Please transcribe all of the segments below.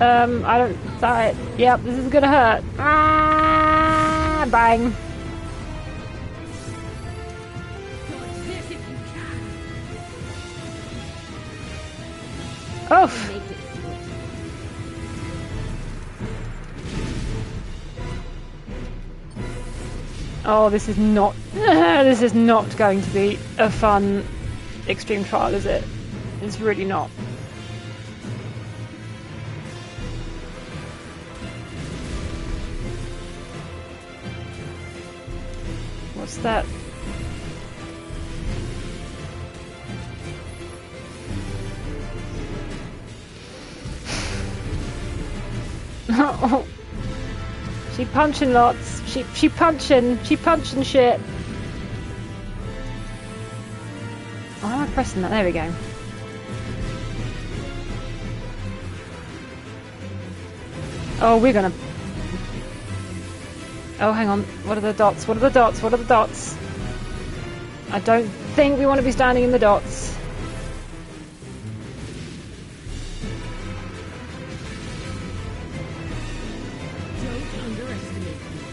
I don't... Alright. Yep, this is gonna hurt. Ah, bang. Oof. Oh, this is not... this is not going to be a fun extreme trial, is it? It's really not. What's that? Oh. She punching lots. She punching shit. Why am I pressing that? There we go. Oh, we're gonna... Oh, hang on. What are the dots? What are the dots? What are the dots? I don't think we want to be standing in the dots. Don't underestimate me.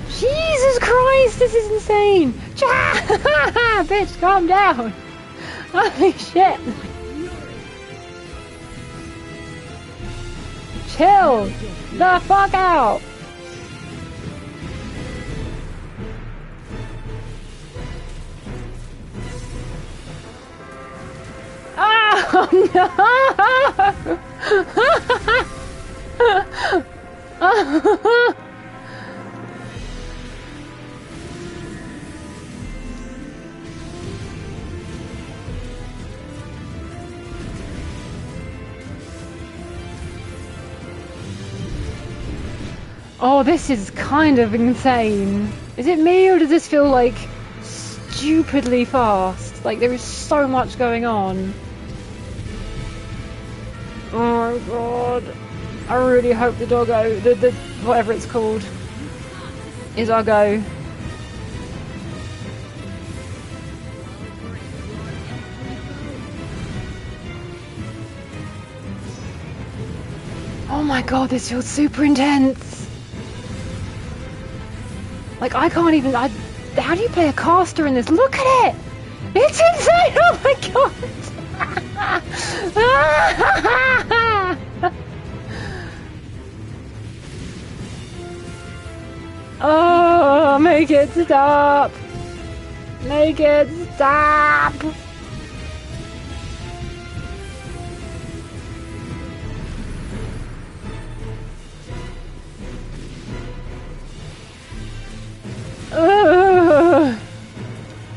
Jesus Christ, this is insane! Bitch, calm down! Holy shit! Chill the fuck out! Oh no! Oh, this is kind of insane. Is it me or does this feel like stupidly fast? Like there is so much going on. Oh my god. I really hope the doggo, the whatever it's called, is our go. Oh my god, this feels super intense. Like, I can't even... how do you play a caster in this? Look at it! It's insane! Oh my god! Oh, make it stop! Make it stop!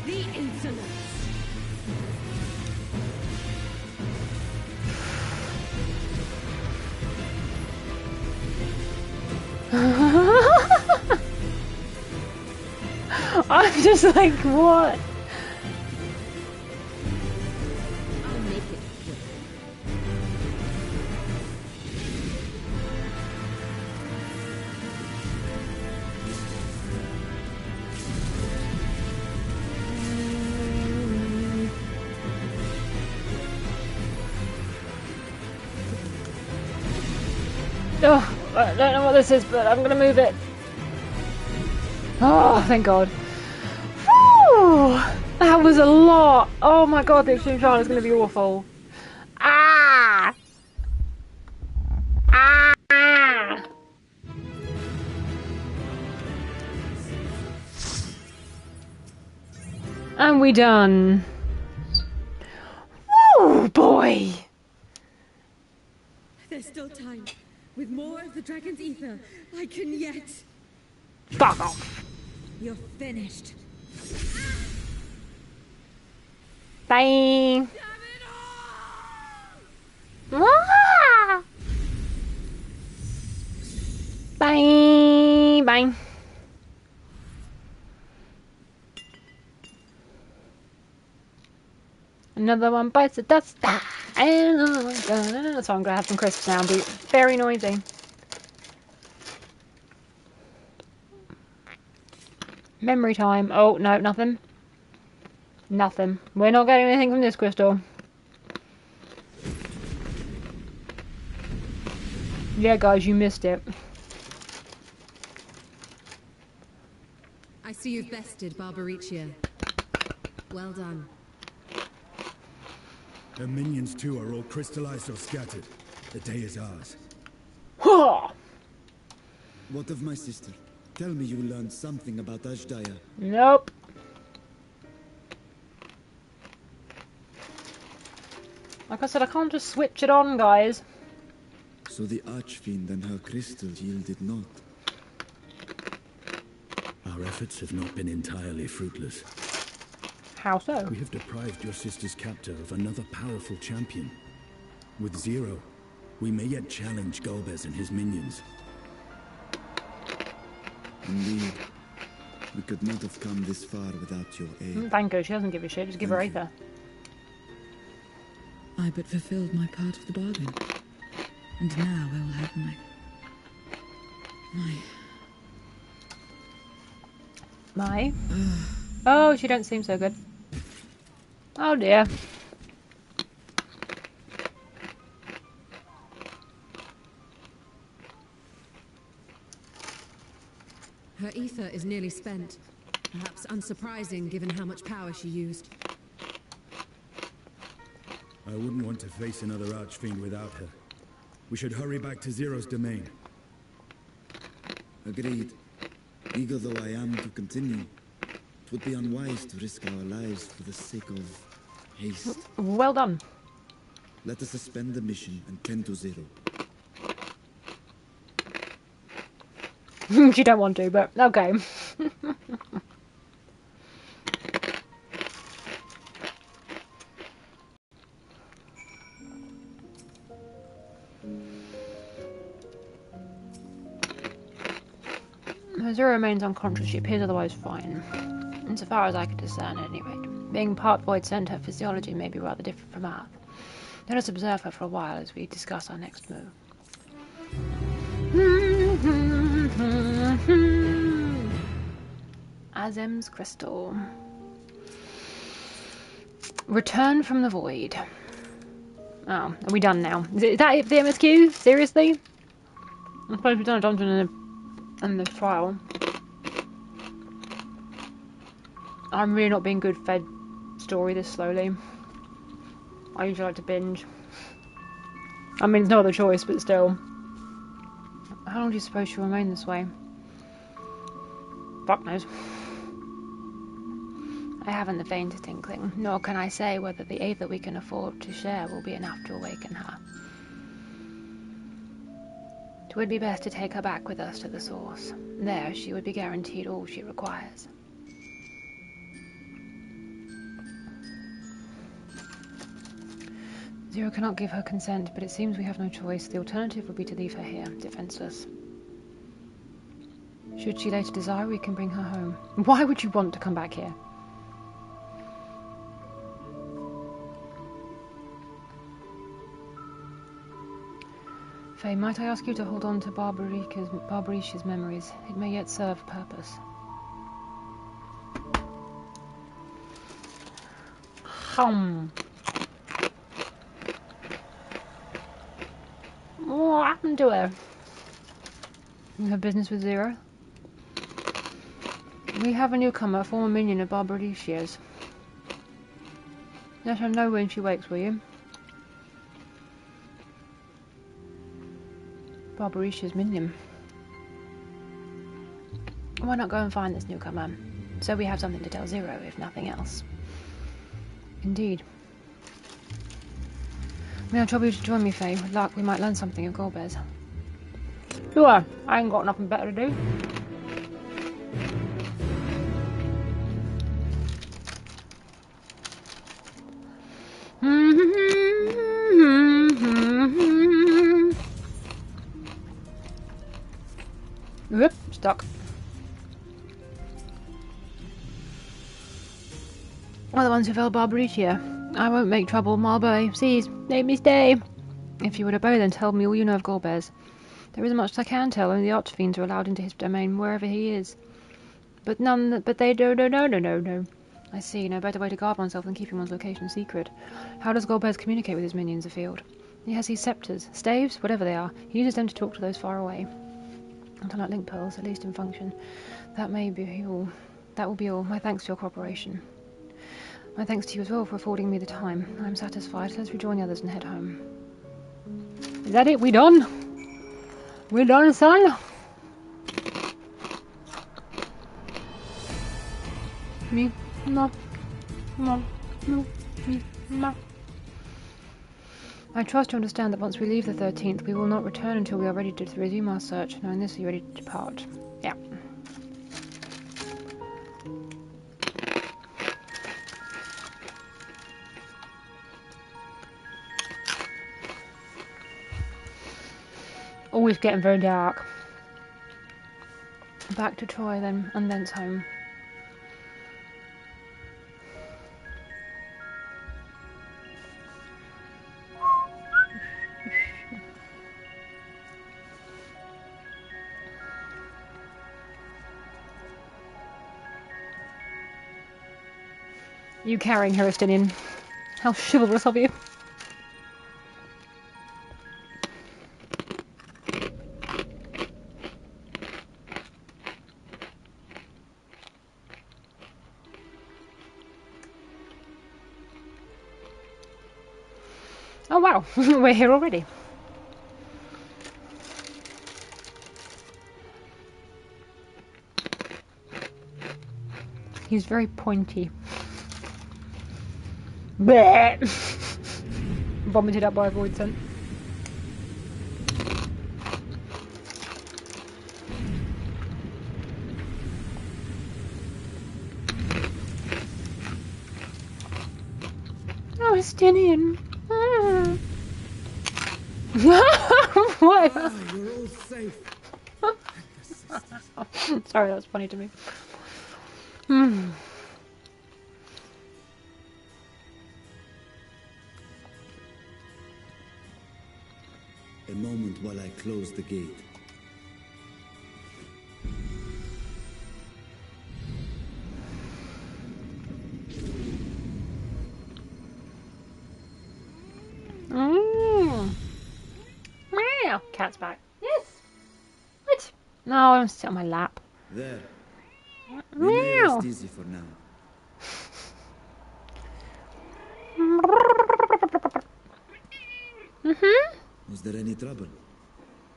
The insolence. I'm just like, what? I'll make it quick. Oh, I don't know what this is, but I'm gonna move it. Oh, thank God. Whew, that was a lot. Oh my God, the extreme trial is gonna be awful. Ah! Ah! And we done. Woo, boy! There's still time. With more of the dragon's ether, I can yet. Fuck off. You're finished. Bye. Ah! Bye. Bye. Another one bites the dust. And another one goes. So I'm gonna have some crisps now and be very noisy. Memory time. Oh no, nothing. Nothing. We're not getting anything from this crystal. Yeah, guys, you missed it. I see you've bested Barbaricia. Well done. Her minions too are all crystallized or scattered. The day is ours. Ha! What of my sister? Tell me you learned something about Ashdaya. Nope. Like I said, I can't just switch it on, guys. So the Archfiend and her crystal yielded not. Our efforts have not been entirely fruitless. How so? We have deprived your sister's captor of another powerful champion. With Zero, we may yet challenge Golbez and his minions. Indeed. We could not have come this far without your aid. Thank her, she doesn't give a shit, just give her Thank you. Aether. I but fulfilled my part of the bargain. And now I will have My? Oh, she don't seem so good. Oh dear. Her ether is nearly spent. Perhaps unsurprising given how much power she used. I wouldn't want to face another Archfiend without her. We should hurry back to Zero's domain. Agreed. Eager though I am to continue, it would be unwise to risk our lives for the sake of haste. Well done. Let us suspend the mission and tend to Zero. You don't want to, but okay. Zero remains unconscious. She appears otherwise fine. Insofar as I can discern, at any rate. Being part void sent, her physiology may be rather different from Earth. Let us observe her for a while as we discuss our next move. Azem's crystal. Return from the void. Oh, are we done now? Is that it for the MSQ? Seriously? I'm supposed we've done a dungeon and the trial. I'm really not being good fed story this slowly. I usually like to binge. I mean, it's no other choice, but still. How long do you suppose she'll remain this way? Fuck knows. I haven't the faintest inkling, nor can I say whether the aid that we can afford to share will be enough to awaken her. It would be best to take her back with us to the source. There, she would be guaranteed all she requires. Zero cannot give her consent, but it seems we have no choice. The alternative would be to leave her here, defenseless. Should she later desire, we can bring her home. Why would you want to come back here? Faye, might I ask you to hold on to Barbaricia's memories? It may yet serve a purpose. What happened to her? Her business with Zero? We have a newcomer, a former minion of Barbaricia's. Let her know when she wakes, will you? Barbaricia's minion. Why not go and find this newcomer? So we have something to tell Zero, if nothing else. Indeed. May I trouble you to join me, Faye? With luck, we might learn something of Golbez. Sure, I ain't got nothing better to do. Whoop, stuck. Are the ones who fell Barbaricia. I won't make trouble, Marlborough. Please, make me stay. If you would obey, then tell me all you know of Golbez. There isn't much I can tell, only the Archfiends are allowed into his domain wherever he is. But they don't. I see. No better way to guard oneself than keeping one's location secret. How does Golbez communicate with his minions afield? He has these scepters, staves, whatever they are. He uses them to talk to those far away. I don't like link pearls, at least in function. That may be all. That will be all. My thanks for your cooperation. My thanks to you as well for affording me the time. I'm satisfied. Let's rejoin the others and head home. Is that it? We done? We're done, son? Me, no, no, no, me, no. I trust you understand that once we leave the 13th, we will not return until we are ready to resume our search. Knowing this, are you ready to depart? Yeah. Always getting very dark. Back to Troy then, and thence home. You carrying her, Estinian. How chivalrous of you. Oh wow, we're here already. He's very pointy. Bleh. Vomited up by a void scent. Oh, Estinian. What? Ah, you're all safe. Sorry, that was funny to me. A moment while I close the gate. Meow. Cat's back. Yes. What? No, I want to sit on my lap. There. We may Meow. rest easy for now. Was there any trouble?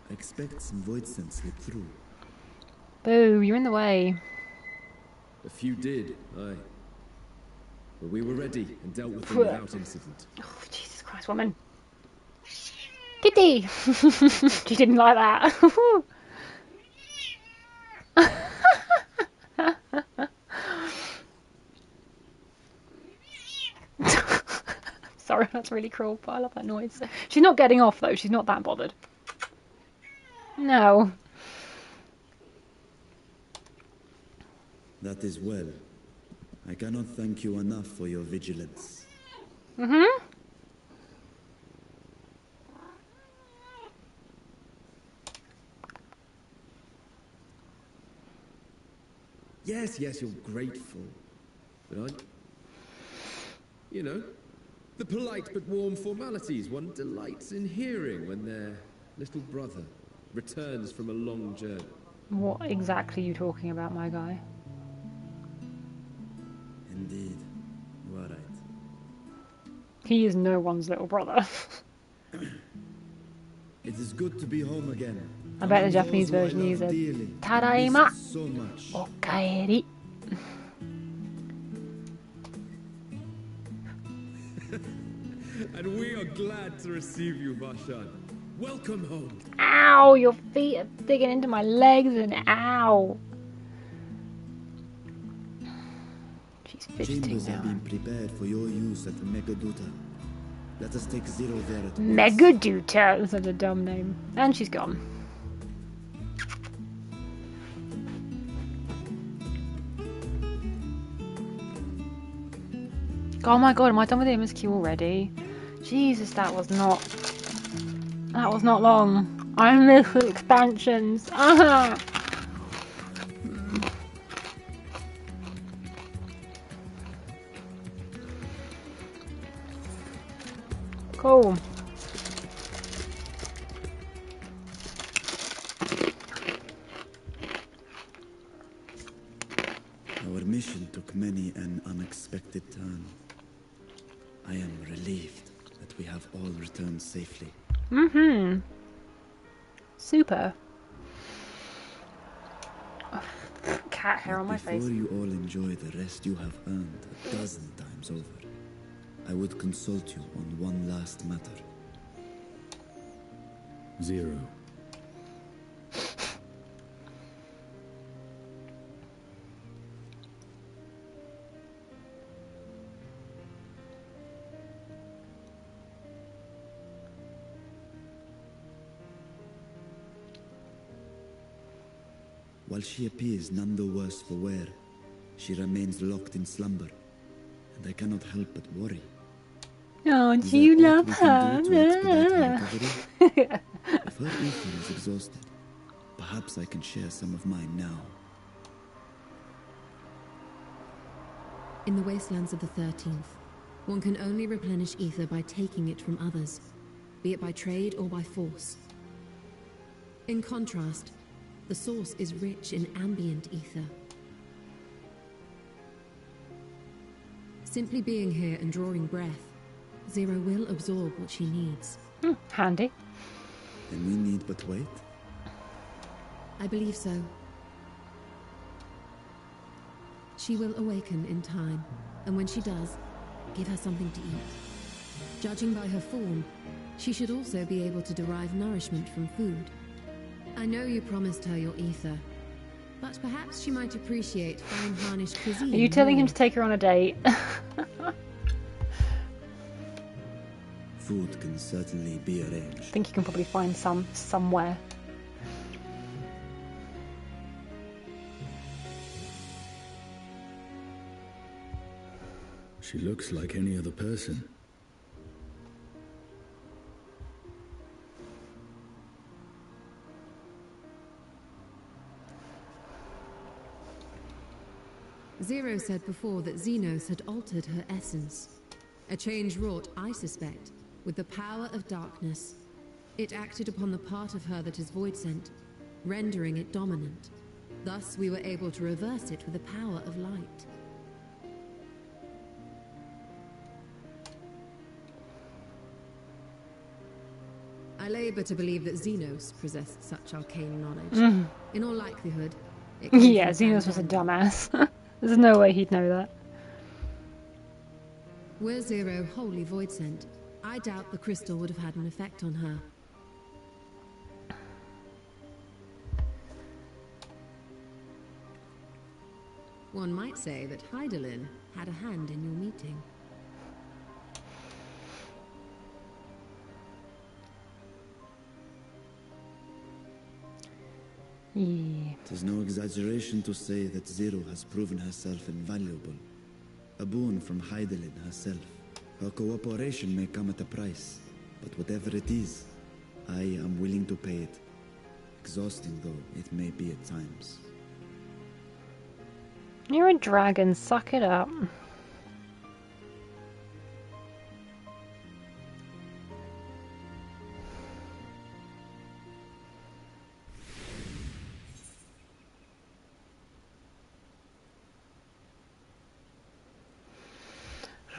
I expect some void scent slipped through. Boo, you're in the way. A few did, aye. But we were ready and dealt with them without incident. Oh, Jesus Christ, woman. Kitty! She didn't like that. Sorry, that's really cruel, but I love that noise. She's not getting off, though. She's not that bothered. No. That is well. I cannot thank you enough for your vigilance. Yes, you're grateful. But you know, the polite but warm formalities one delights in hearing when their little brother returns from a long journey. What exactly are you talking about, my guy? Indeed, you are right. He is no one's little brother. It is good to be home again. I bet the Among Japanese those version who I love uses dearly. Tadaima. Miss so much. Okaeri. And we are glad to receive you, Marshan. Welcome home. Ow, your feet are digging into my legs and ow. She's fidgeting Chambers now. have been prepared for your use at the Megaduta. Let us take Zero there at once. Megaduta, that's such a dumb name. And she's gone. Oh my god, am I done with the MSQ already? Jesus, that was not long. I miss the expansions. Cool. Our mission took many an unexpected turn. I am relieved that we have all returned safely. Mm-hmm. Super. Cat hair on my face. Before you all enjoy the rest you have earned 12 times over, I would consult you on one last matter. Zero. While she appears none the worse for wear, she remains locked in slumber, and I cannot help but worry. Oh, Is do you there aught love we can do to expedite her her? recovery? If her ether is exhausted, perhaps I can share some of mine now. In the wastelands of the 13th, one can only replenish ether by taking it from others, be it by trade or by force. In contrast, the source is rich in ambient ether. Simply being here and drawing breath, Zero will absorb what she needs. Handy. And we need but wait? I believe so. She will awaken in time, and when she does, give her something to eat. Judging by her form, she should also be able to derive nourishment from food. I know you promised her your ether, but perhaps she might appreciate fine harnished cuisine. Are you telling him more. to take her on a date? Food can certainly be arranged. I think you can probably find some somewhere. She looks like any other person. Zero said before that Xenos had altered her essence. A change wrought, I suspect, with the power of darkness. It acted upon the part of her that is void-sent, rendering it dominant. Thus we were able to reverse it with the power of light. I labor to believe that Xenos possessed such arcane knowledge. In all likelihood, it came Yeah, from Xenos was a Pandora. dumbass. There's no way he'd know that. Were Zero wholly void-sent, I doubt the crystal would have had an effect on her. One might say that Hydaelyn had a hand in your meeting. Yeah. It is no exaggeration to say that Zero has proven herself invaluable. A boon from Hydaelyn herself. Her cooperation may come at a price, but whatever it is, I am willing to pay it. Exhausting though it may be at times. You're a dragon, suck it up.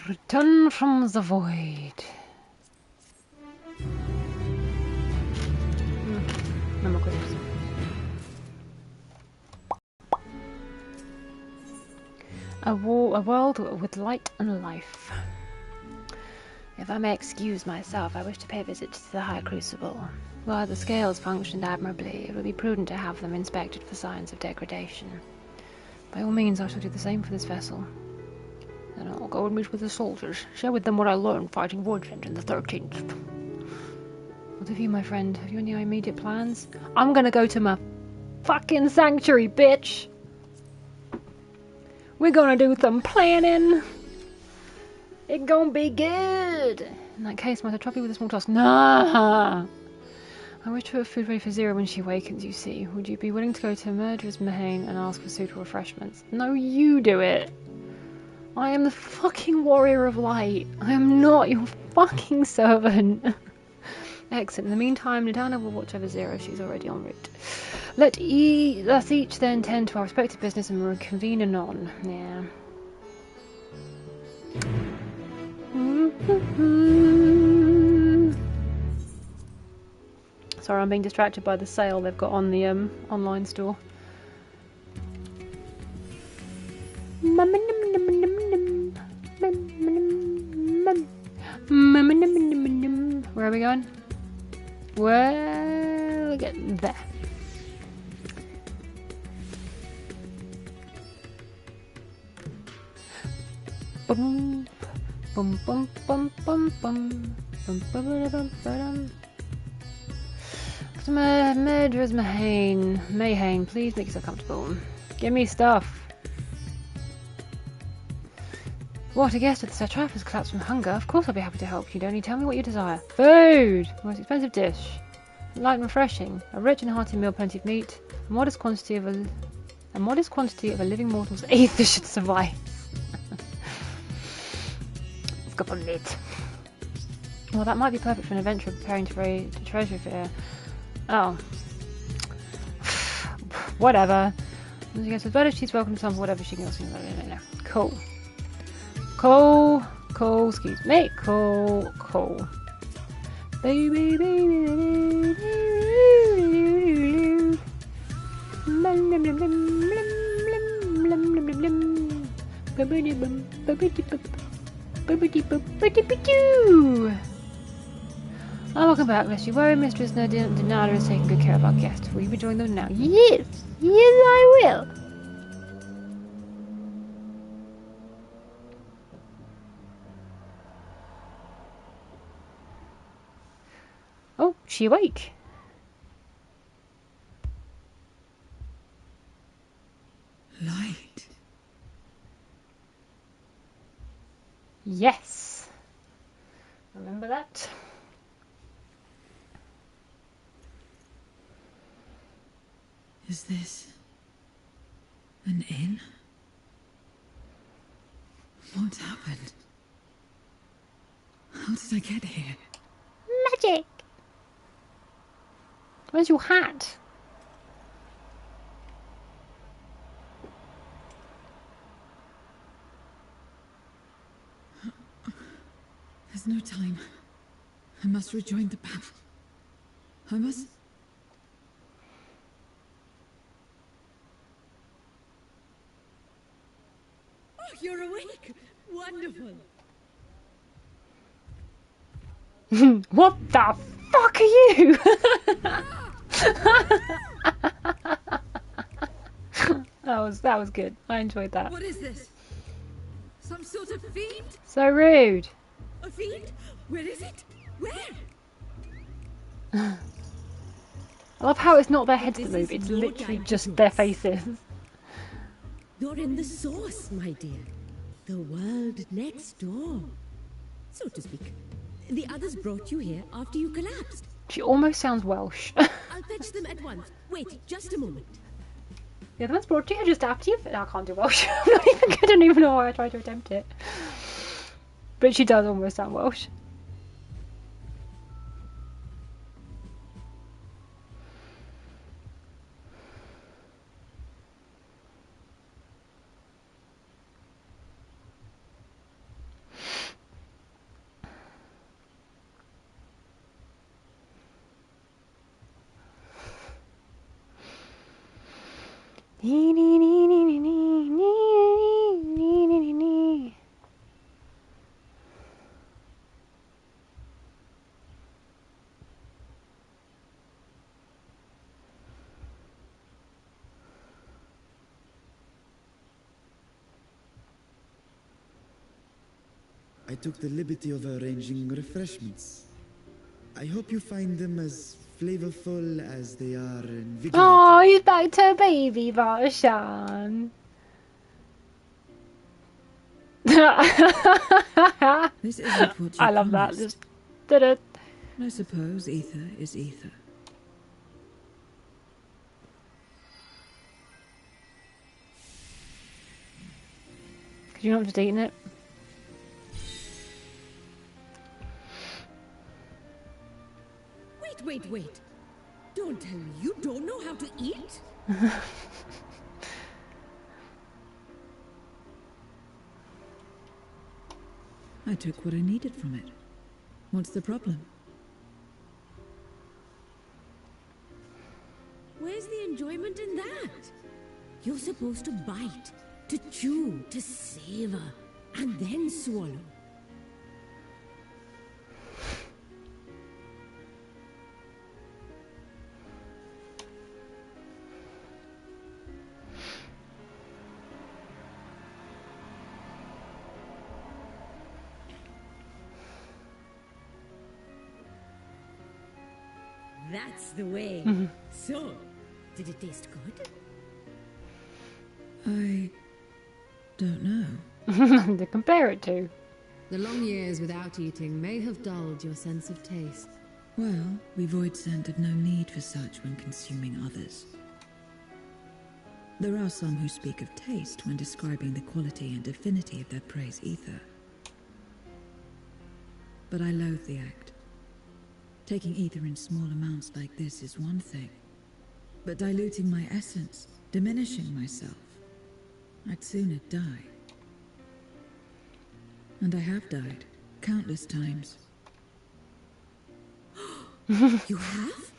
Return from the void. No more clues. A world with light and life. If I may excuse myself, I wish to pay a visit to the High Crucible. While the scales functioned admirably, it would be prudent to have them inspected for signs of degradation. By all means, I shall do the same for this vessel. Then I'll go and meet with the soldiers, share with them what I learned fighting Voidsent in the 13th. What of you, my friend? Have you any immediate plans? I'm gonna go to my fucking sanctuary, bitch! We're gonna do some planning! It's gonna be good! In that case, might I trouble you with a small task? Nah! I wish to have food ready for Zero when she awakens, you see. Would you be willing to go to Murderer's Mahane and ask for suitable refreshments? No, you do it! I am the fucking warrior of light. I am not your fucking servant. Excellent. In the meantime, Nadana will watch over Zero. She's already en route. Let's each then tend to our respective business and reconvene anon. Yeah. Sorry, I'm being distracted by the sale they've got on the online store. Where are we going? Well, get there. Bum bum bum bum bum bum bum bum bum. Murderers Mayhane, please make yourself comfortable. Give me stuff. What, a guest at the Satrap has collapsed from hunger? Of course I'll be happy to help you. Only tell me what you desire. Food! Most expensive dish. Light and refreshing. A rich and hearty meal, plenty of meat. A modest quantity of a living mortal's ether should suffice. Let's go for meat. Well, that might be perfect for an adventurer preparing to raid a treasure fair. Oh. Whatever. As you go to the better, she's welcome to some whatever she can also. Cool. Cool, excuse me, cool. Baby, welcome back, lest you worry, Mistress Denada is taking good care of our guests. Will you be joining them now? Yes, I will. Oh, she awake? Light. Yes. Remember that? Is this an inn? What's happened? How did I get here? Magic! Where's your hat? There's no time. I must rejoin the battle. I must... Oh, you're awake! Wonderful! What the fuck are you? that was good. I enjoyed that. What is this? Some sort of fiend? So rude. A fiend? Where is it? Where? I love how it's not their heads that move, it's literally just their faces. You're in the source, my dear. The world next door, so to speak. The others brought you here after you collapsed. She almost sounds Welsh. I'll fetch them at once. Wait, just a moment. The other one's brought you here just after you... No, I can't do Welsh. I'm not even good. I don't even know why I tried to attempt it. But she does almost sound Welsh. I took the liberty of arranging refreshments. I hope you find them as flavorful as they are invigorating. Oh, he's back to a baby version. This isn't what you I love that. promised. Just did it. I suppose ether is ether. Could Did you not just eating it? Wait. Don't tell me you don't know how to eat? I took what I needed from it. What's the problem? Where's the enjoyment in that? You're supposed to bite, to chew, to savor, and then swallow. That's the way. So, did it taste good? I don't know. To compare it to. The long years without eating may have dulled your sense of taste. Well, we Voidsent have no need for such when consuming others. There are some who speak of taste when describing the quality and affinity of their praise ether. But I loathe the act. Taking ether in small amounts like this is one thing, but diluting my essence, diminishing myself, I'd sooner die. And I have died, countless times. You have?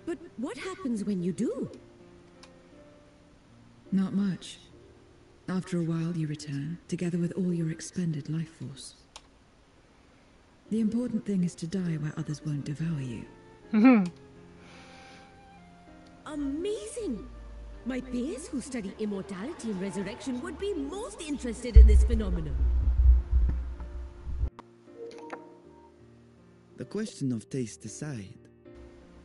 But what happens when you do? Not much. After a while you return, together with all your expended life force. The important thing is to die where others won't devour you. Amazing! My peers who study immortality and resurrection would be most interested in this phenomenon. The question of taste aside,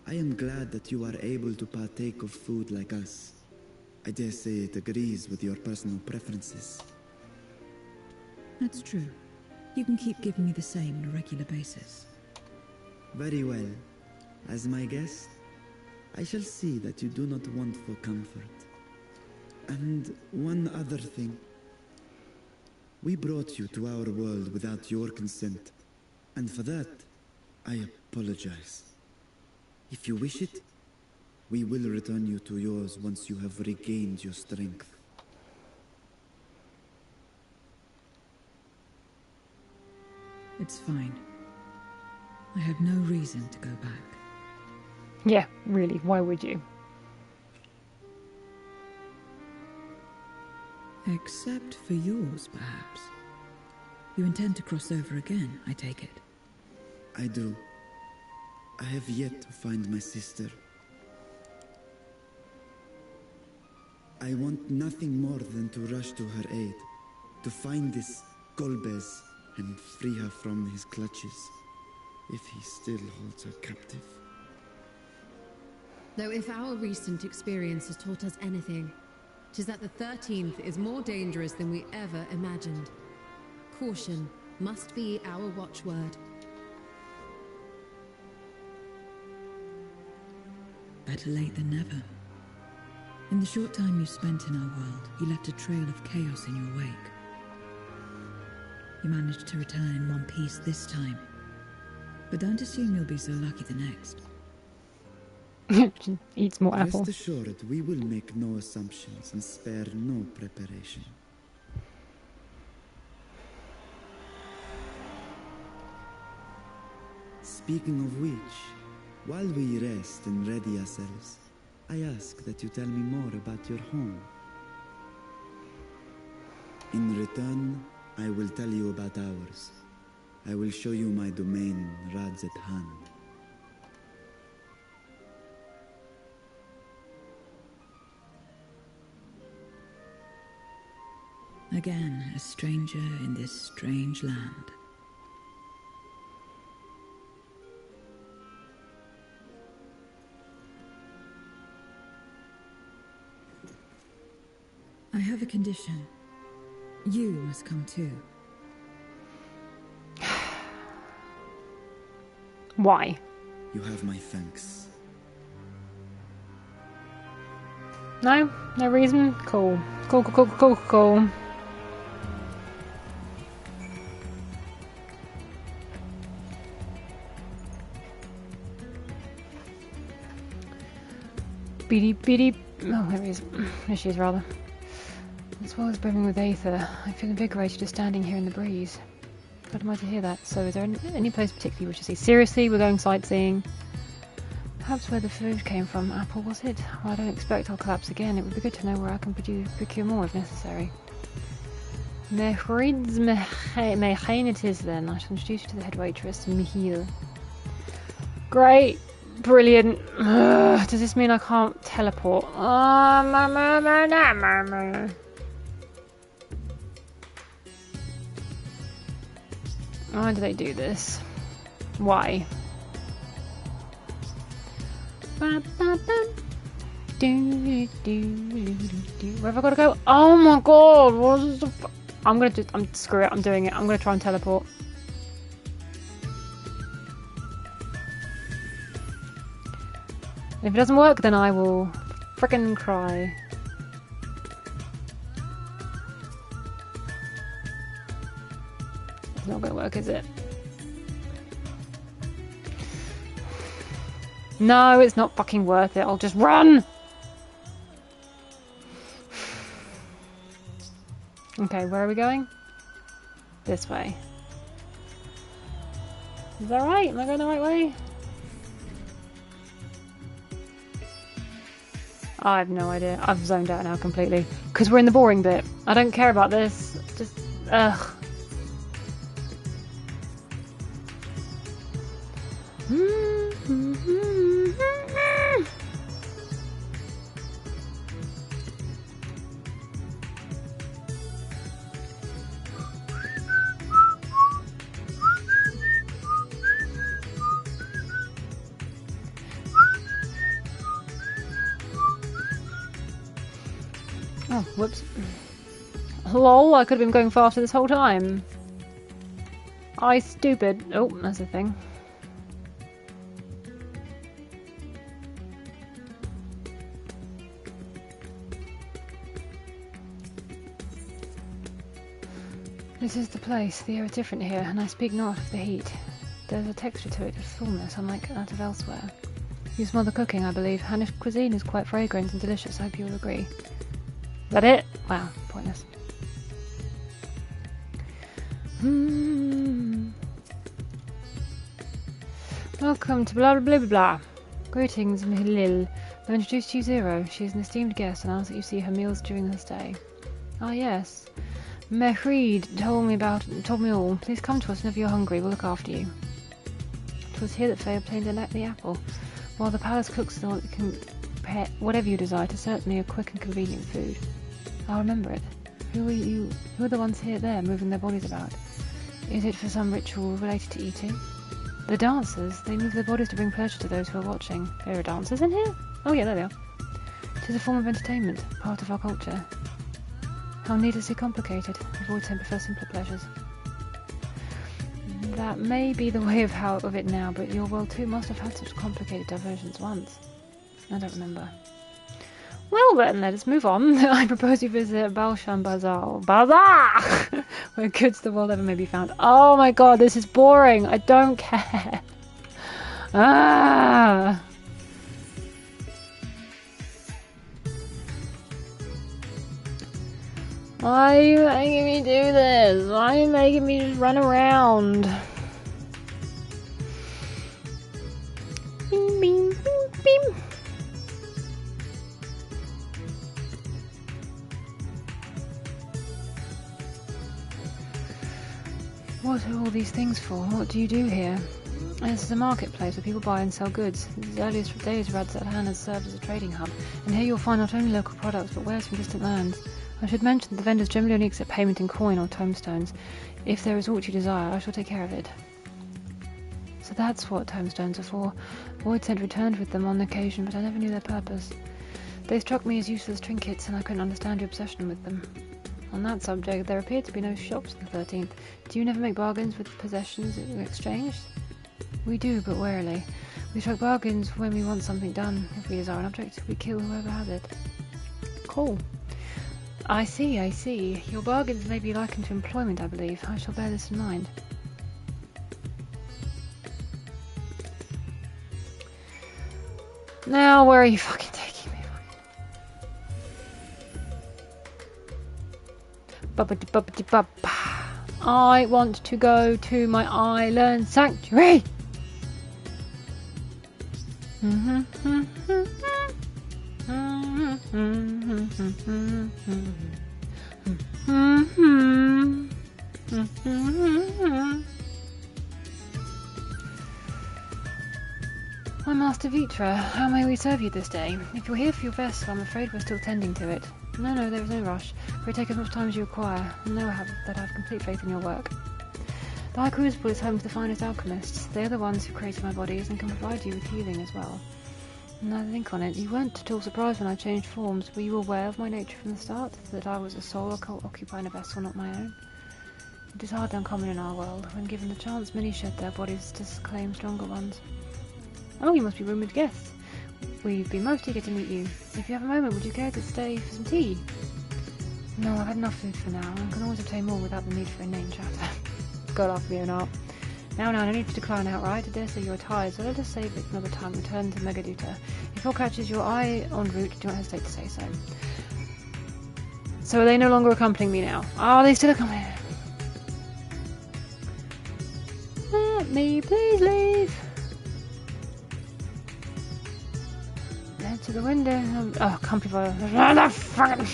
I am glad that you are able to partake of food like us. I dare say it agrees with your personal preferences. That's true. You can keep giving me the same on a regular basis. Very well. As my guest, I shall see that you do not want for comfort. And one other thing. We brought you to our world without your consent, and for that, I apologize. If you wish it, we will return you to yours once you have regained your strength. It's fine. I have no reason to go back. Yeah, really, why would you? Except for yours, perhaps. You intend to cross over again, I take it. I do. I have yet to find my sister. I want nothing more than to rush to her aid, to find this Golbez and free her from his clutches, if he still holds her captive. Though if our recent experience has taught us anything, 'tis that the 13th is more dangerous than we ever imagined. Caution must be our watchword. Better late than never. In the short time you spent in our world, you left a trail of chaos in your wake. You managed to return in one piece this time. But don't assume you'll be so lucky the next. Eats more apple. Rest assured, we will make no assumptions and spare no preparation. Speaking of which, while we rest and ready ourselves, I ask that you tell me more about your home. In return, I will tell you about ours. I will show you my domain, Radzet Han. Again, a stranger in this strange land. I have a condition. You must come too. Why? You have my thanks. No? No reason? Cool. Cool, cool, cool, cool, cool. Beady, beady. Oh, there he is. There she is, rather. As well as brimming with aether, I feel invigorated just standing here in the breeze. Glad am I to hear that. So, is there any place particularly you wish to see? Seriously, we're going sightseeing? Perhaps where the food came from. Apple, was it? Well, I don't expect I'll collapse again. It would be good to know where I can procure more if necessary. Mehrid's Mechain it is then. I shall introduce you to the head waitress, Mihil. Great. Brilliant. Does this mean I can't teleport? Why do they do this? Why? Where have I got to go? Oh my god! What is the screw it. I'm doing it. I'm gonna try and teleport. If it doesn't work, then I will frickin' cry. It's not gonna work, is it? No, it's not fucking worth it. I'll just run! Okay, where are we going? This way. Is that right? Am I going the right way? I have no idea. I've zoned out now completely. Because we're in the boring bit. I don't care about this. Just, ugh. Oh, whoops. Lol, I could have been going faster this whole time. I stupid. Oh, that's a thing. This is the place. The air is different here, and I speak not of the heat. There's a texture to it, a fullness, unlike that of elsewhere. You smell the cooking, I believe. Hannish cuisine is quite fragrant and delicious, I hope you'll agree. Is that it? Wow, pointless. Welcome to blah blah blah blah blah. Greetings, Mihilil. I've introduced you Zero. She is an esteemed guest and asks that you see her meals during her stay. Ah, yes. Mehrid told me all. Please come to us whenever you're hungry. We'll look after you. 'Twas here that Faye obtained the apple. While the palace cooks all it can prepare whatever you desire to certainly a quick and convenient food. I'll remember it. Who are the ones there moving their bodies about? Is it for some ritual related to eating? The dancers. They move their bodies to bring pleasure to those who are watching. There are dancers in here? Oh yeah, there they are. It is a form of entertainment, part of our culture. How needlessly complicated. Avoid prefer simpler pleasures. That may be the way of it now, but your world too must have had such complicated diversions once. I don't remember. Well then, let us move on. I propose you visit Balshan Bazaar, where goods the world ever may be found. Oh my god, this is boring. I don't care. Ah. Why are you making me do this? Why are you making me just run around? Bing, bing, bing, bing. What are all these things for? What do you do here? This is a marketplace where people buy and sell goods. Since its earliest days, Radzat-Han has served as a trading hub, and here you'll find not only local products, but wares from distant lands. I should mention that the vendors generally only accept payment in coin or tomestones. If there is aught you desire, I shall take care of it. So that's what tomestones are for. Void sent returned with them on occasion, but I never knew their purpose. They struck me as useless trinkets, and I couldn't understand your obsession with them. On that subject, there appear to be no shops in the 13th. Do you never make bargains with possessions exchanged? We do, but warily. We strike bargains when we want something done. If we desire an object, we kill whoever has it. Cool. I see, I see. Your bargains may be likened to employment, I believe. I shall bear this in mind. Now, where are you fucking taking me? I want to go to my island sanctuary. My Master Vitra, how may we serve you this day? If you're here for your vessel, I'm afraid we're still tending to it. No, there is no rush. Pray take as much time as you require, and know that I have complete faith in your work. The High Crucible is home to the finest alchemists. They are the ones who created my bodies and can provide you with healing as well. Now to think on it, you weren't at all surprised when I changed forms. Were you aware of my nature from the start? That I was a soul occupying a vessel not my own? It is hardly uncommon in our world. When given the chance, many shed their bodies to claim stronger ones. Oh, you must be rumoured guests. We've been most eager to meet you. If you have a moment, would you care to stay for some tea? No, I've had enough food for now, and can always obtain more without the need for inane chatter. God off me or not. Now, no need to decline outright. I dare say you're tired, so let us save it another time. Return to Megaduta. If all catches your eye en route, do not hesitate to say so. So are they no longer accompanying me now? Are they still accompanying me? Let me please leave. Head to the window. Oh, comfy for the fucking.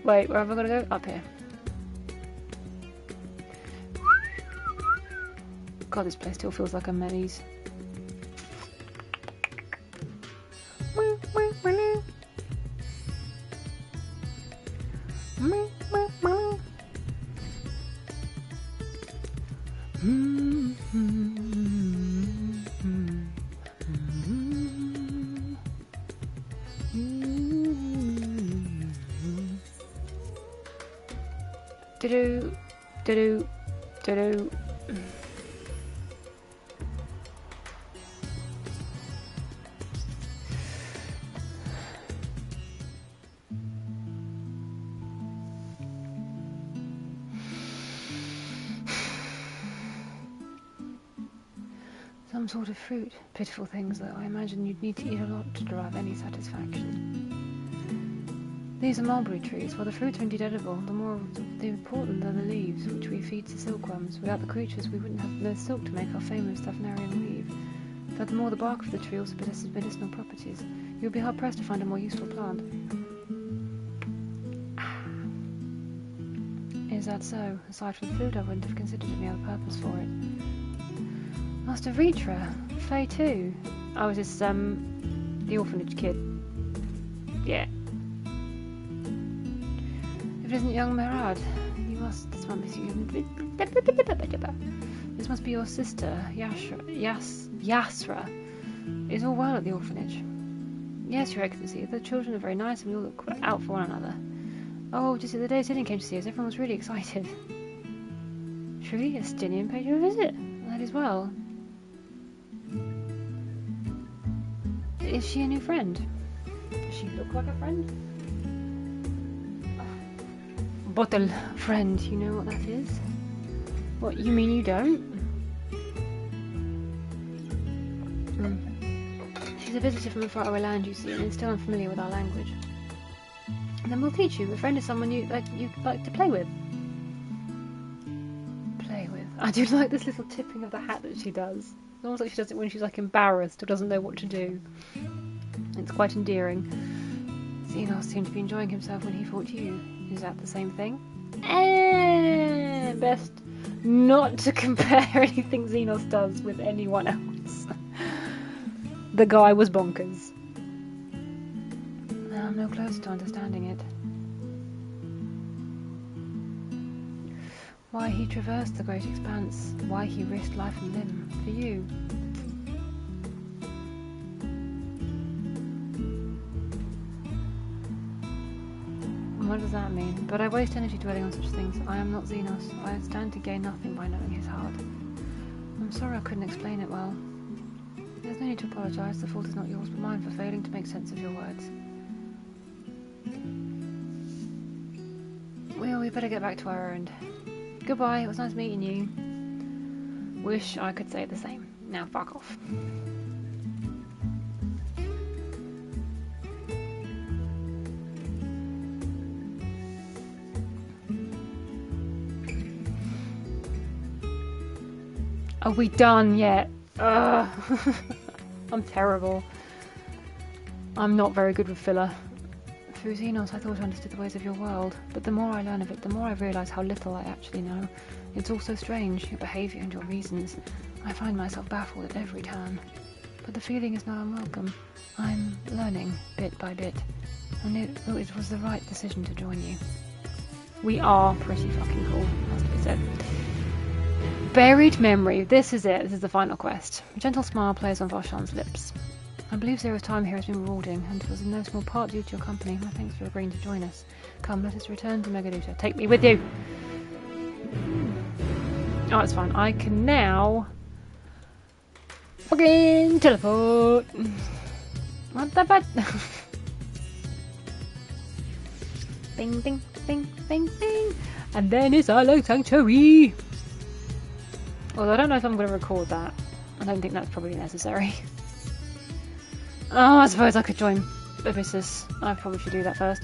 Wait, where am I gonna go? Up here. God, this place still feels like a maze. Do-do. Some sort of fruit. Pitiful things, though. I imagine you'd need to eat a lot to derive any satisfaction. These are mulberry trees. While the fruits are indeed edible, the important are the leaves, which we feed to silkworms. Without the creatures, we wouldn't have the silk to make our famous Staphnarian weave. Furthermore, the bark of the tree also possesses medicinal properties. You would be hard-pressed to find a more useful plant. Is that so? Aside from food, I wouldn't have considered any other purpose for it. Master Vitra, Pt.2. Oh, is this, the orphanage kid? Yeah. If it isn't young Merad, this must be your sister, Yasra. Is all well at the orphanage? Yes, Your Excellency. The children are very nice and we all look out for one another. Oh, just the day Stinian came to see us, everyone was really excited. Truly, a Stinian paid you a visit? That is well. Is she a new friend? Does she look like a friend? Bottle friend, you know what that is? What, you mean you don't? She's a visitor from a faraway land, you see, and is still unfamiliar with our language. And then we'll teach you. A friend is someone you like to play with. Play with. I do like this little tipping of the hat that she does. It's almost like she does it when she's like embarrassed or doesn't know what to do. It's quite endearing. Xenos seemed to be enjoying himself when he fought you. Is that the same thing? Best not to compare anything Xenos does with anyone else. The guy was bonkers. Now I'm no closer to understanding it. Why he traversed the great expanse, why he risked life and limb for you. what does that mean? But I waste energy dwelling on such things. I am not Xenos. I stand to gain nothing by knowing his heart. I'm sorry I couldn't explain it well. There's no need to apologise. The fault is not yours but mine for failing to make sense of your words. Well, we better get back to our errand. Goodbye, it was nice meeting you. Wish I could say the same. Now fuck off. Are we done yet? Ugh. I'm terrible. I'm not very good with filler. Through Xenos, I thought I understood the ways of your world, but the more I learn of it, the more I realise how little I actually know. It's all so strange, your behaviour and your reasons. I find myself baffled at every turn. But the feeling is not unwelcome. I'm learning, bit by bit, and it was the right decision to join you. We are pretty fucking cool, has to be said. Buried memory. This is it. This is the final quest. A gentle smile plays on Voshan's lips. I believe Zero's time here has been rewarding, and it was in no small part due to your company. My thanks for agreeing to join us. Come, let us return to Megaluta. Take me with you! Oh, it's fine. I can now... fucking teleport! Not that bad. Bing, bing, bing, bing, bing. And then it's our Lake Sanctuary! Although I don't know if I'm going to record that. I don't think that's probably necessary. Oh, I suppose I could join Abyssus. I probably should do that first.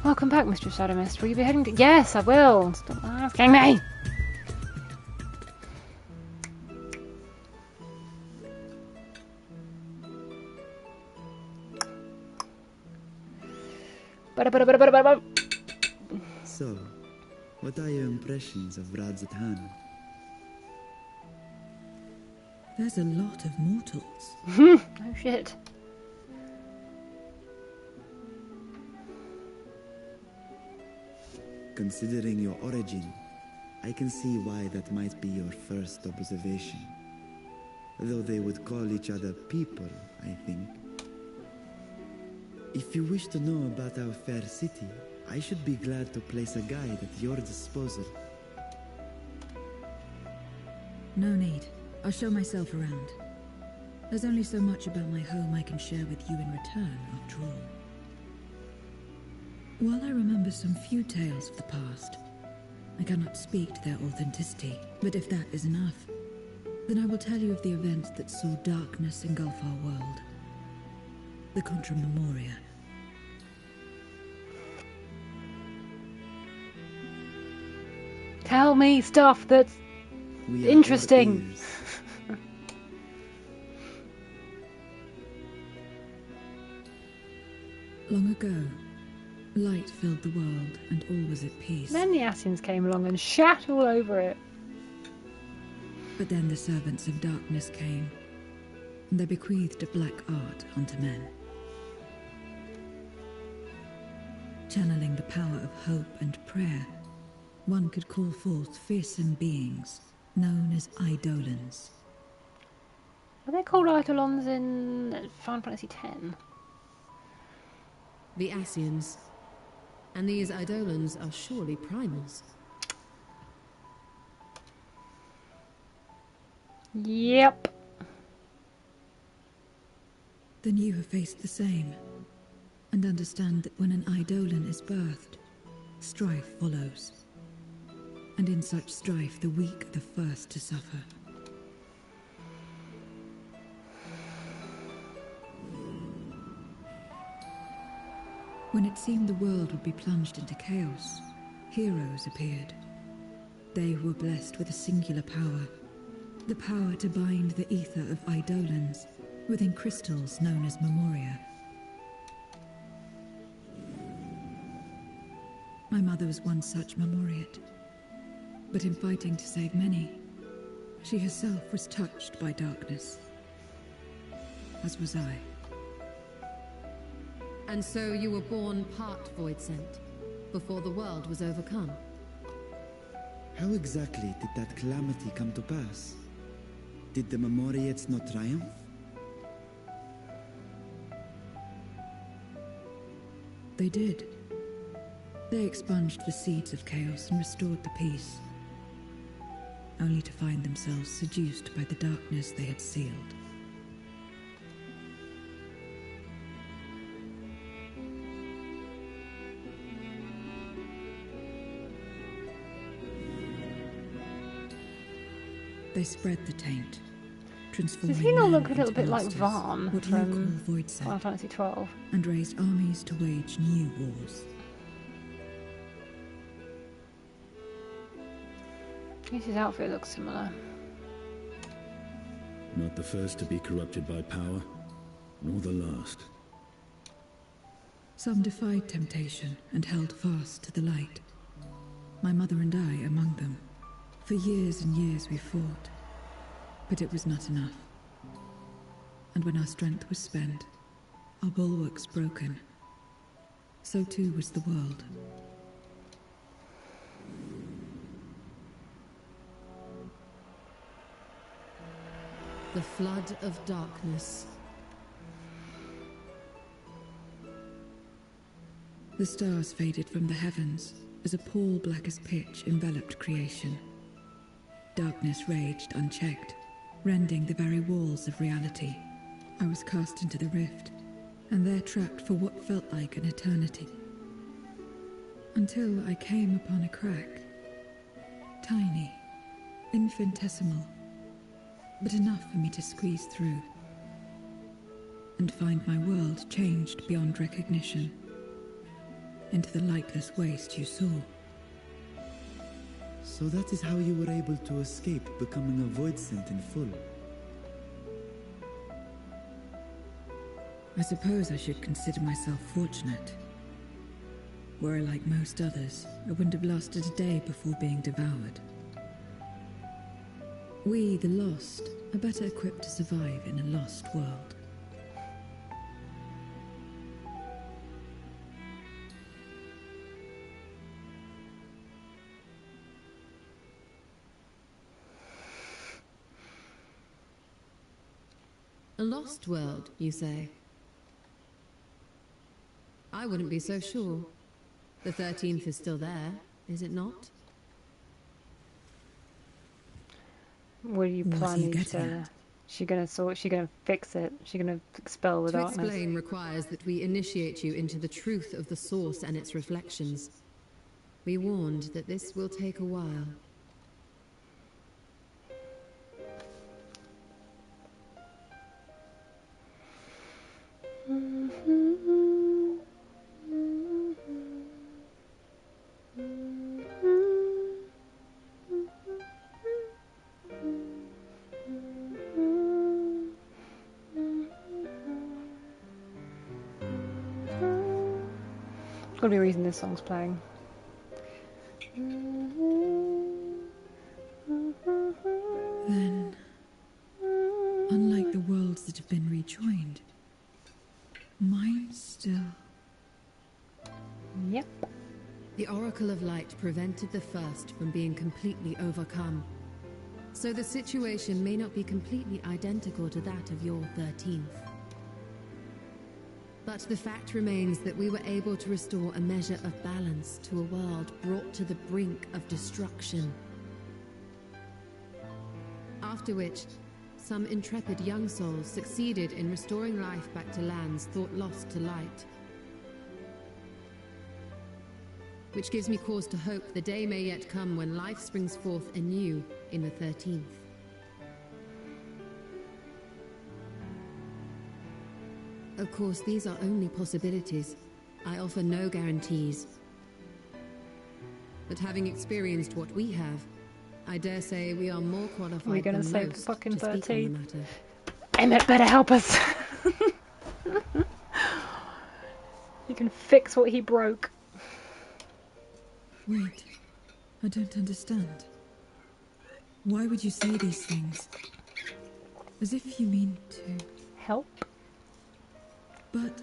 Welcome back, Mistress Shadowmist. Will you be heading to... Yes, I will! Stop asking me! So, what are your impressions of Radzatan? There's a lot of mortals. Oh shit. Considering your origin, I can see why that might be your first observation. Though they would call each other people, I think. If you wish to know about our fair city, I should be glad to place a guide at your disposal. No need. I'll show myself around. There's only so much about my home I can share with you in return, after all. While I remember some few tales of the past, I cannot speak to their authenticity, but if that is enough, then I will tell you of the events that saw darkness engulf our world. The Contra Memoria. Tell me stuff that's interesting. Long ago, light filled the world and all was at peace. Then the Asians came along and shat all over it. But then the servants of darkness came, and they bequeathed a black art unto men. Channeling the power of hope and prayer, one could call forth fearsome beings known as Eidolons. Are they called Eidolons in Final Fantasy X? The Asians. And these Eidolons are surely primals. Yep. Then you have faced the same, and understand that when an Eidolon is birthed, strife follows. And in such strife, the weak are the first to suffer. When it seemed the world would be plunged into chaos, heroes appeared. They who were blessed with a singular power, the power to bind the ether of Eidolons within crystals known as Memoria. My mother was one such Memoriate, but in fighting to save many, she herself was touched by darkness, as was I. And so you were born part Void Sent, before the world was overcome. How exactly did that calamity come to pass? Did the Memoriates not triumph? They did. They expunged the seeds of chaos and restored the peace, only to find themselves seduced by the darkness they had sealed. They spread the taint, transforming Does he not look a men little into bit like monsters, Varn what you from call void set, Final Fantasy XII? and raised armies to wage new wars. His outfit looks similar. Not the first to be corrupted by power, nor the last. Some defied temptation and held fast to the light. My mother and I among them. For years and years we fought, but it was not enough. And when our strength was spent, our bulwarks broken, so too was the world. The flood of darkness. The stars faded from the heavens as a pall black as pitch enveloped creation. Darkness raged unchecked, rending the very walls of reality. I was cast into the rift, and there trapped for what felt like an eternity. Until I came upon a crack. Tiny, infinitesimal, but enough for me to squeeze through. And find my world changed beyond recognition, into the lightless waste you saw. So that is how you were able to escape becoming a void scent in full. I suppose I should consider myself fortunate. Were I like most others, I wouldn't have lasted a day before being devoured. We, the lost, are better equipped to survive in a lost world. A lost world, you say? I wouldn't be so sure. The 13th is still there, is it not? What are you What are you planning getting to... at? She gonna fix it? She gonna expel the To darkness? explain requires that we initiate you into the truth of the source and its reflections. We warned that this will take a while. Gotta be a reason this song's playing. Then, unlike the worlds that have been rejoined, mine still... Yep. The Oracle of Light prevented the first from being completely overcome. So the situation may not be completely identical to that of your 13th. But the fact remains that we were able to restore a measure of balance to a world brought to the brink of destruction. After which, some intrepid young souls succeeded in restoring life back to lands thought lost to light. Which gives me cause to hope the day may yet come when life springs forth anew in the 13th. Of course, these are only possibilities. I offer no guarantees. But having experienced what we have, I dare say we are more qualified We're gonna than save most the fucking to speak on the 13th. matter. Emmett better help us. He can fix what he broke. Wait, I don't understand. Why would you say these things? As if you mean to... Help? But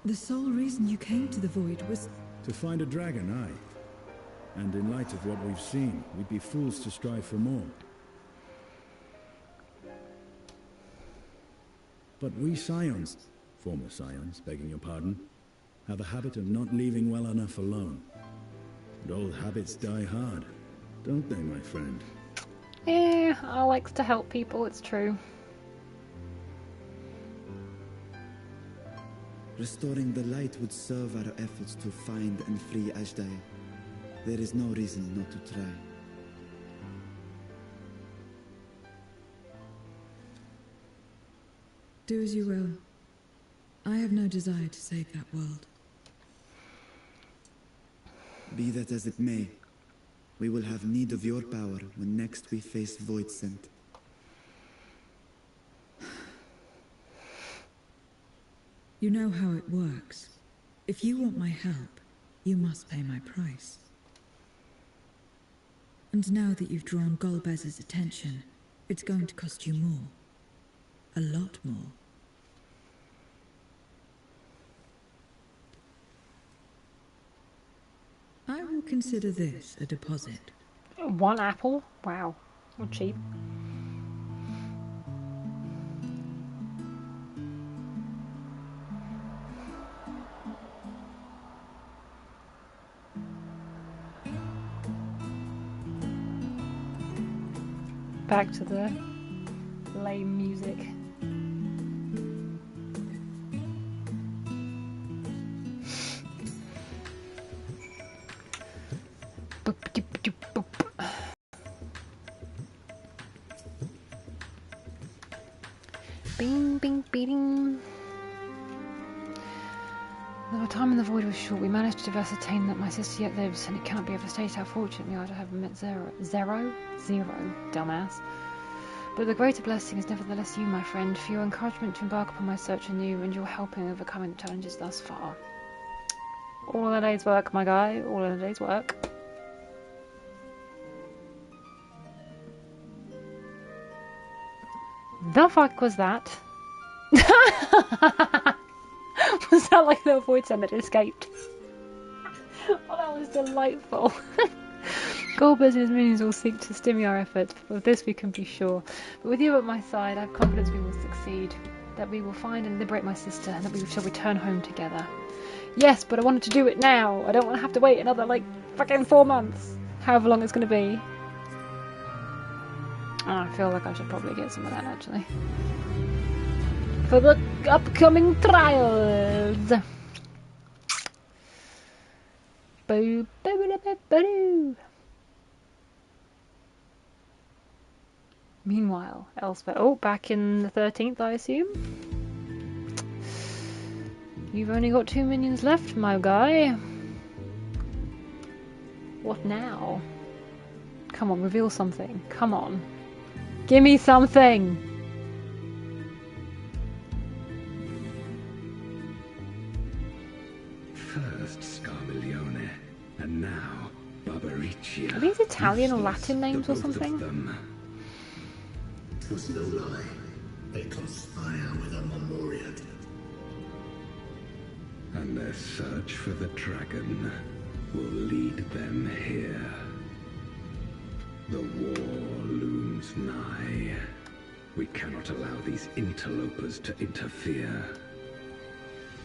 the sole reason you came to the Void was... To find a dragon, aye. And in light of what we've seen, we'd be fools to strive for more. But we scions, former scions, begging your pardon, have a habit of not leaving well enough alone. But old habits die hard, don't they, my friend? Yeah, I likes to help people, it's true. Restoring the light would serve our efforts to find and free Ashdaya. There is no reason not to try. Do as you will. I have no desire to save that world. Be that as it may, we will have need of your power when next we face Voidsent. You know how it works. If you want my help, you must pay my price. And now that you've drawn Golbez's attention, it's going to cost you more. A lot more. I will consider this a deposit. 1 apple? Wow. Not cheap. Back to the lame music. Bing, bing, beating. Though our time in the void was short, we managed to ascertain that my sister yet lives, and it cannot be overstated how fortunately I have met Zero, dumbass. But the greater blessing is nevertheless you, my friend, for your encouragement to embark upon my search anew, and your help in overcoming the challenges thus far. All in a day's work, my guy. All in a day's work. The fuck was that? Was that like the void send that escaped? Oh, that was delightful. Golbez and his minions will seek to stimulate our efforts. Of this we can be sure. But with you at my side, I have confidence we will succeed. That we will find and liberate my sister, and that we shall return home together. Yes, but I wanted to do it now. I don't want to have to wait another, like, fucking 4 months. However long it's going to be. Oh, I feel like I should probably get some of that, actually. For the upcoming trials. Boo, boo, boo, boo, boo. Meanwhile, elsewhere. Oh, back in the 13th, I assume. You've only got 2 minions left, my guy. What now? Come on, reveal something. Come on. Give me something! First Scarmiglione, and now Barbariccia. Are these Italian or Latin names or something? It was no lie. They conspire with a Memoriat. And their search for the dragon will lead them here. The war looms nigh. We cannot allow these interlopers to interfere.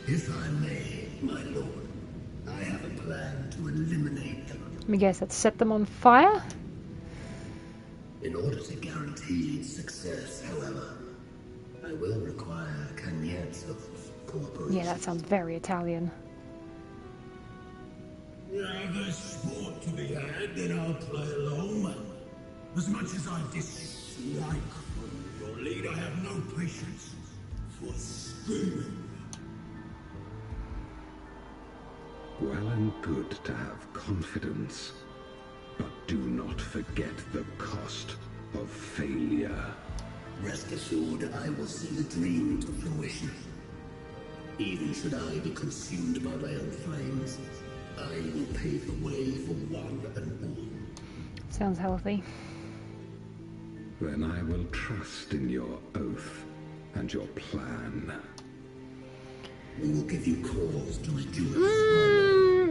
If I may, my lord, I have a plan to eliminate them. Let me guess, let's set them on fire? In order to guarantee success, however, I will require cagnettes of cooperation. Yeah, that sounds very Italian. There's sport to be had, then I'll play along. As much as I dislike your lead, I have no patience for scheming. Well and good to have confidence, but do not forget the cost of failure. Rest assured, I will see the dream to fruition. Even should I be consumed by my own flames, I will pave the way for one and all. Sounds healthy. Then I will trust in your oath and your plan. We will give you cause to rejoice.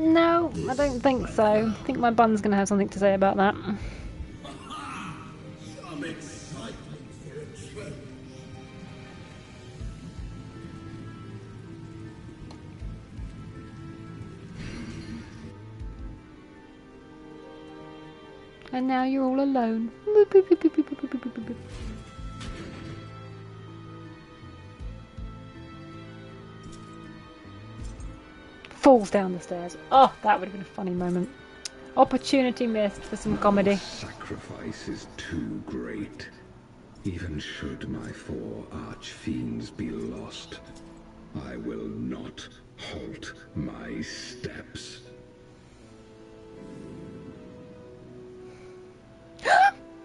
No, I don't think so. I think my bun's going to have something to say about that. Some excitement for a change. And now you're all alone. Falls down the stairs. Oh, that would have been a funny moment. Opportunity missed for some comedy. The sacrifice is too great. Even should my 4 archfiends be lost, I will not halt my steps.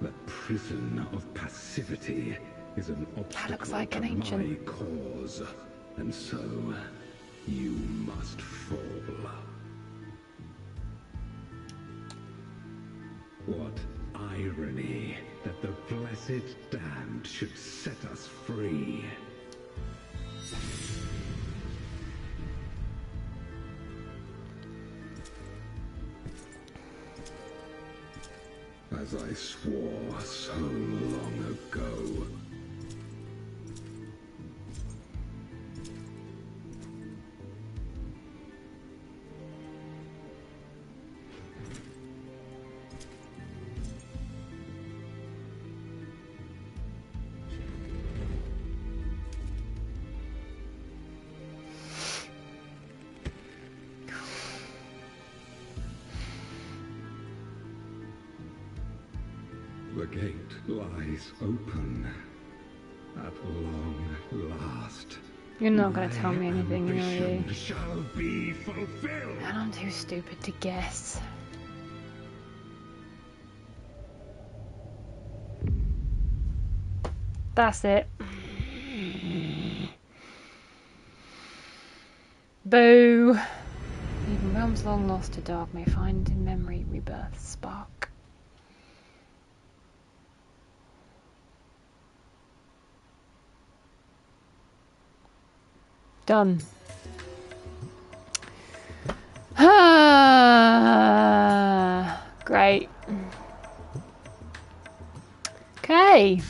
The prison of passivity is an obstacle looks like an to ancient. my cause, and so you must fall. What irony that the blessed damned should set us free. As I swore so long ago. The gate lies open at long last. You're not going to tell me My anything, are you? ambition shall be fulfilled. And I'm too stupid to guess. That's it. Boo. Even realms long lost to dark may find in memory rebirth spark. Done. Great. Okay.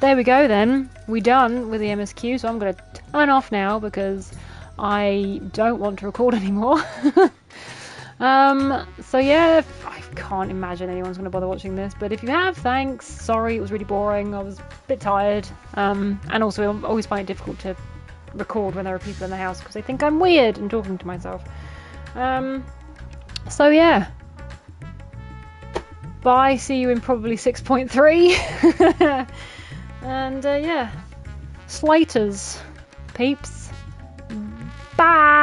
There we go then. We're done with the MSQ, so I'm going to turn off now because I don't want to record anymore. So yeah, I can't imagine anyone's going to bother watching this, but if you have, thanks. Sorry, it was really boring. I was a bit tired. And also I always find it difficult to record when there are people in the house because they think I'm weird and talking to myself. So yeah. Bye, see you in probably 6.3. And yeah. Slaters, peeps. Bye!